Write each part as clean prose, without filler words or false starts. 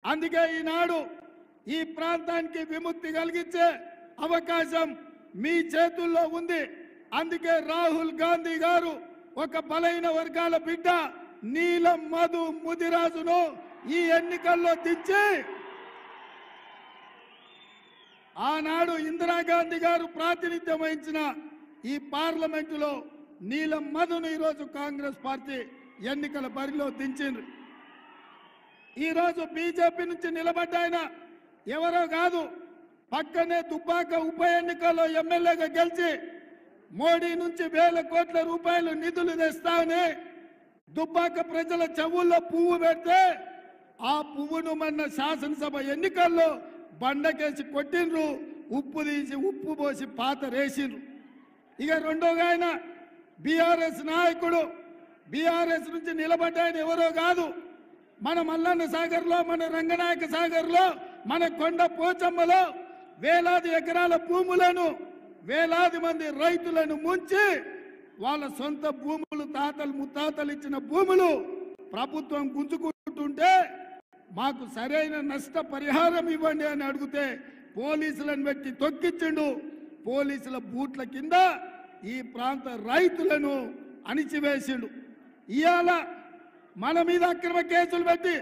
అందుకే ఈనాడు ఈ ప్రాంతానికి విముక్తి కలిగించే అవకాశం మీ చేతుల్లో ఉంది. అందుకే రాహుల్ గాంధీ గారు ఒక బలైన వర్గాల బిడ్డ నీలం మధు ముదిరాజును ఈ ఎన్నికల్లో దించి ఆనాడు ఇందిరాగాంధీ గారు ప్రాతినిధ్యం వహించిన ఈ పార్లమెంటులో నీలం మధును ఈరోజు కాంగ్రెస్ పార్టీ ఎన్నికల బరిలో దించింది. ఈరోజు బీజేపీ నుంచి నిలబడ్డాయన ఎవరో కాదు, పక్కనే దుబ్బాక ఉప ఎన్నికల్లో ఎమ్మెల్యేగా గెలిచి మోడీ నుంచి వేల కోట్ల రూపాయలు నిధులు తెస్తామని దుబ్బాక ప్రజల చెవుల్లో పువ్వు పెడితే ఆ పువ్వును మన శాసనసభ ఎన్నికల్లో బండకేసి కొట్టిండ్రు, ఉప్పు తీసి ఉప్పు పోసి పాత రేసిండ్రు. ఇక రెండోగా ఆయన బీఆర్ఎస్ నాయకుడు, బీఆర్ఎస్ నుంచి నిలబడ్డాయన ఎవరో కాదు, మన మల్లన్న సాగర్లో, మన రంగనాయక సాగర్లో, మన కొండ పోచమ్మలో వేలాది ఎకరాల భూములను వేలాది మంది రైతులను ముంచి వాళ్ళ సొంత భూములు తాతలు ముత్తాతలు ఇచ్చిన భూములు ప్రభుత్వం గుంజుకుంటుంటే మాకు సరైన నష్ట పరిహారం ఇవ్వండి అని అడిగితే పోలీసులను పెట్టి తొక్కించిండు. పోలీసుల బూట్ల కింద ఈ ప్రాంత రైతులను అణిచివేసిండు. ఇవాళ మన మీద అక్రమ కేసులు పెట్టి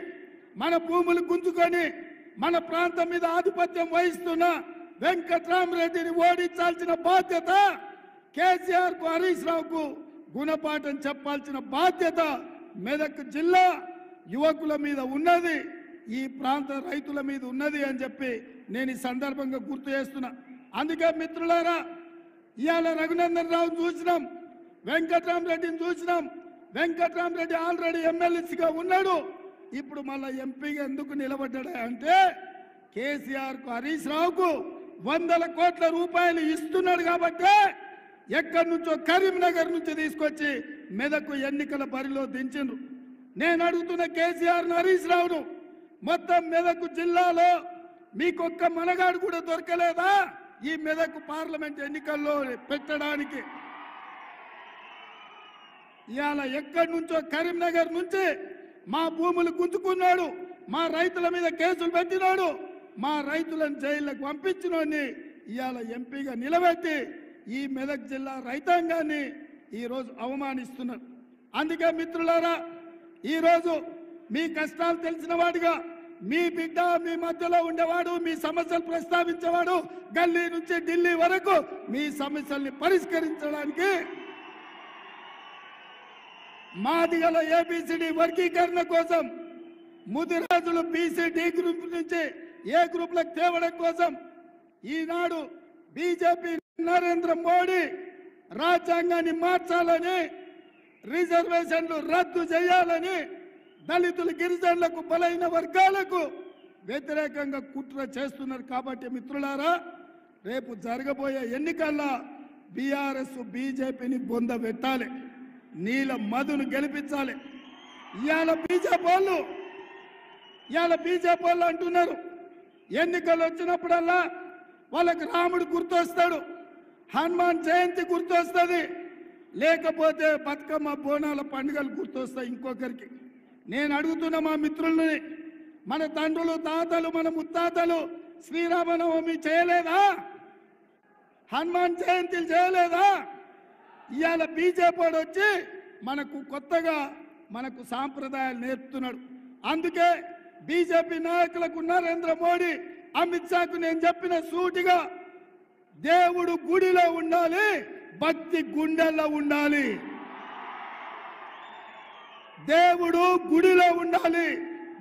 మన భూములు గుంజుకొని మన ప్రాంతం మీద ఆధిపత్యం వహిస్తున్న వెంకట్రామరెడ్డిని ఓడించాల్సిన బాధ్యత కేసీఆర్ కు, హరీష్ రావుకు గుణపాఠం చెప్పాల్సిన బాధ్యత మెదక్ జిల్లా యువకుల మీద ఉన్నది, ఈ ప్రాంత రైతుల మీద ఉన్నది అని చెప్పి నేను ఈ సందర్భంగా గుర్తు చేస్తున్నా. అందుకే మిత్రులారా, ఇవాళ రఘునందన్ రావు చూసినాం, వెంకట్రామరెడ్డిని చూసినాం. వెంకట్రామరెడ్డి ఆల్రెడీ ఎమ్మెల్యేగా ఉన్నాడు, ఇప్పుడు మళ్ళీ ఎంపీగా ఎందుకు నిలబడ్డా అంటే కేసీఆర్ కు, హరీష్ రావుకు వందల కోట్ల రూపాయలు ఇస్తున్నాడు కాబట్టి ఎక్కడి నుంచో కరీంనగర్ నుంచి తీసుకొచ్చి మెదకు ఎన్నికల బరిలో దించిండ్రు. నేను అడుగుతున్న కేసీఆర్ హరీష్ రావును, మొత్తం మెదకు జిల్లాలో మీకొక్క మనగాడు కూడా దొరకలేదా ఈ మెదకు పార్లమెంట్ ఎన్నికల్లో పెట్టడానికి? ఇవాళ ఎక్కడి నుంచో కరీంనగర్ నుంచి మా భూములు గుంజుకున్నాడు, మా రైతుల మీద కేసులు పెట్టినాడు, మా రైతులను జైళ్ళకు పంపించినోడిని ఇవాళ ఎంపీగా నిలబెట్టి ఈ మెదక్ జిల్లా రైతాంగాన్ని ఈరోజు అవమానిస్తున్నారు. అందుకే మిత్రులారా, ఈరోజు మీ కష్టాలు తెలిసిన వాడిగా మీ బిడ్డ మీ మధ్యలో ఉండేవాడు, మీ సమస్యలు ప్రస్తావించేవాడు, గల్లీ నుంచి ఢిల్లీ వరకు మీ సమస్యల్ని పరిష్కరించడానికి మాదిగల ఏబిసిడి వర్గీకరణ కోసం, ముదిరాజులు బీసీ గ్రూప్ నుంచి ఏ గ్రూప్లకు తేవడం కోసం ఈనాడు బీజేపీ నరేంద్ర మోడీ రాజ్యాంగాన్ని మార్చాలని, రిజర్వేషన్లు రద్దు చేయాలని, దళితులు గిరిజనులకు బలైన వర్గాలకు వ్యతిరేకంగా కుట్ర చేస్తున్నారు. కాబట్టి మిత్రులారా, రేపు జరగబోయే ఎన్నికల్లో బీఆర్ఎస్ బీజేపీని బొంద పెట్టాలి, నీల మధును గెలిపించాలి. ఇవాళ బీజేపీ వాళ్ళు అంటున్నారు ఎన్నికలు వచ్చినప్పుడల్లా వాళ్ళకి రాముడు గుర్తొస్తాడు, హనుమాన్ జయంతి గుర్తొస్తుంది, లేకపోతే బతుకమ్మ బోనాల పండుగలు గుర్తొస్తాయి ఇంకొకరికి. నేను అడుగుతున్న మా మిత్రుల్ని, మన తండ్రులు తాతలు మన ముత్తాతలు శ్రీరామనవమి చేయలేదా? హనుమాన్ జయంతిలు చేయలేదా? ఇవాళ బీజేపీ వాడు వచ్చి మనకు కొత్తగా మనకు సాంప్రదాయాలు నేర్పుతున్నాడు. అందుకే బీజేపీ నాయకులకు నరేంద్ర మోడీ, అమిత్ షాకు నేను చెప్పిన సూటిగా, దేవుడు గుడిలో ఉండాలి, భక్తి గుండెల్లో ఉండాలి. దేవుడు గుడిలో ఉండాలి,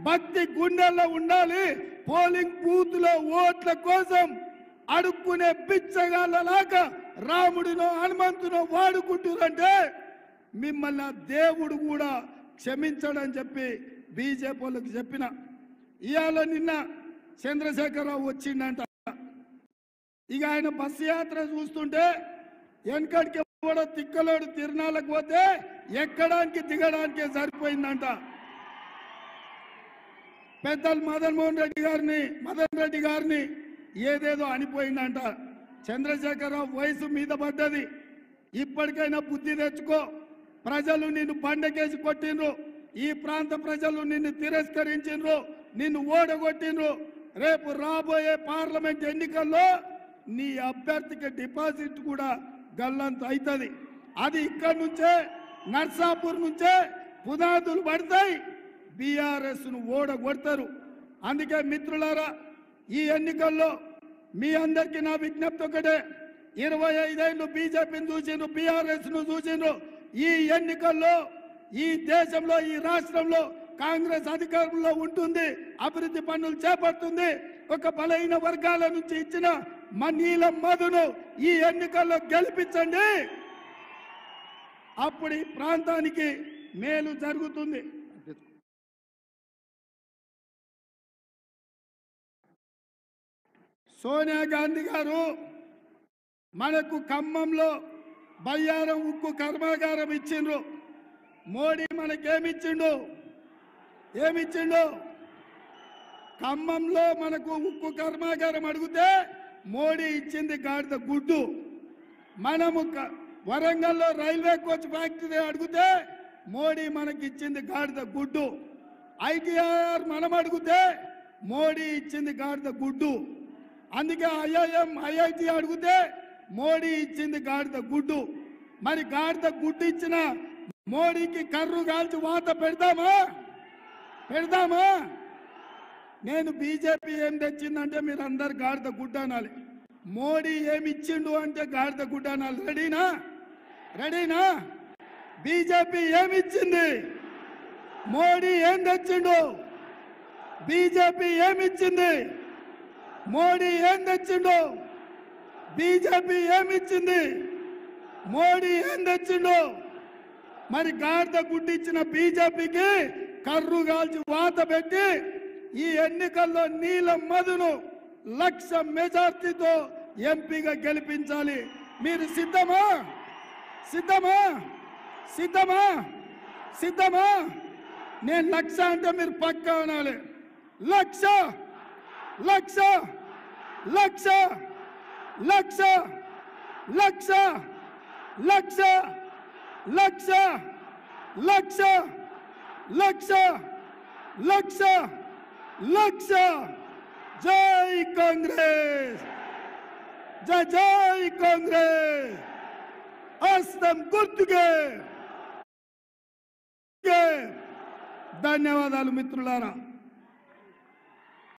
భక్తి గుండెల్లో ఉండాలి. పోలింగ్ బూత్ లో ఓట్ల కోసం అడుక్కునే బిచ్చగాళ్ళలాగా రాముడినో హనుమంతునో వాడుకుంటురంటే మిమ్మల్ని దేవుడు కూడా క్షమించడని చెప్పి బీజేపీ వాళ్ళకి చెప్పిన. ఇవాళ నిన్న చంద్రశేఖరరావు వచ్చిండంట. ఇక ఆయన బస్సు యాత్ర చూస్తుంటే వెనకడికి కూడా తిక్కలోడు తిరునాళ్ళకు పోతే ఎక్కడానికి దిగడానికే సరిపోయిందంట. పెద్దలు మదన్ రెడ్డి గారిని ఏదేదో అనిపోయిందంట. చంద్రశేఖరరావు వయసు మీద పడ్డది, ఇప్పటికైనా బుద్ధి తెచ్చుకో. ప్రజలు నిన్ను బండకేసి కొట్టిండ్రు, ఈ ప్రాంత ప్రజలు నిన్ను తిరస్కరించిండ్రు, నిన్ను ఓడగొట్టిండ్రు. రేపు రాబోయే పార్లమెంట్ ఎన్నికల్లో నీ అభ్యర్థికి డిపాజిట్ కూడా గల్లంత అవుతుంది. అది ఇక్కడి నుంచే నర్సాపూర్ నుంచే పునాదులు పడతాయి, బీఆర్ఎస్ ను ఓడగొడతారు. అందుకే మిత్రులారా, ఈ ఎన్నికల్లో మీ అందరికీ నా విజ్ఞప్తి ఒకటే, 25 ఏళ్ళు బీజేపీని చూసిండ్రు, బీఆర్ఎస్ ను చూసిండ్రు. ఈ ఎన్నికల్లో ఈ దేశంలో ఈ రాష్ట్రంలో కాంగ్రెస్ అధికారంలో ఉంటుంది, అభివృద్ధి పనులు చేపడుతుంది. ఒక బలహీన వర్గాల నుంచి ఇచ్చిన నీలం మధును ఈ ఎన్నికల్లో గెలిపించండి. అప్పుడు ఈ ప్రాంతానికి మేలు జరుగుతుంది. సోనియా గాంధీ గారు మనకు ఖమ్మంలో బయ్యారం ఉక్కు కర్మాగారం ఇచ్చిండ్రు. మోడీ మనకేమిచ్చిండు? ఏమిచ్చిండు? ఖమ్మంలో మనకు ఉక్కు కర్మాగారం అడిగితే మోడీ ఇచ్చింది గాడిద గుడ్డు. మనము వరంగల్లో రైల్వే కోచ్ ఫ్యాక్టరీ అడిగితే మోడీ మనకి ఇచ్చింది గాడిద గుడ్డు. ఐటీఆర్ మనం అడిగితే మోడీ ఇచ్చింది గాడిద గుడ్డు. అందుకే ఐఐఎం ఐఐటి అడిగితే మోడీ ఇచ్చింది గాడిద గుడ్డు. మరి గాడిద గుడ్డు ఇచ్చిన మోడీకి కర్రు కాల్చి వాత పెడదామా? పెడదామా? నేను బీజేపీ ఏం తెచ్చిందంటే మీరు అందరు గాడిద గుడ్డ అనాలి. మోడీ ఏమి ఇచ్చిండు అంటే గాడిద గుడ్డ అనాలి. రెడీనా? రెడీనా? బీజేపీ ఏమిచ్చింది? మోడీ ఏం తెచ్చిండు? బీజేపీ ఏమిచ్చింది? మోడీ ఏం తెచ్చిండు? బీజేపీ ఏమిచ్చింది? మోడీ ఏం తెచ్చిండు? మరి గాడిద గుడ్డు ఇచ్చిన బీజేపీకి కర్రు కాల్చి వాత పెట్టి ఈ ఎన్నికల్లో నీలం మధును 1,00,000 మెజార్టీతో ఎంపీగా గెలిపించాలి. మీరు సిద్ధమా? సిద్ధమా? సిద్ధమా? సిద్ధమా? నేను 1,00,000 అంటే మీరు పక్కా అనాలి. 1,00,000 1,00,000 1,00,000 1,00,000 1,00,000 1,00,000 1,00,000 1,00,000 1,00,000 1,00,000 1,00,000 జై కాంగ్రెస్, జై జై కాంగ్రెస్. హస్తం గుర్తుకే. ధన్యవాదాలు మిత్రులారా.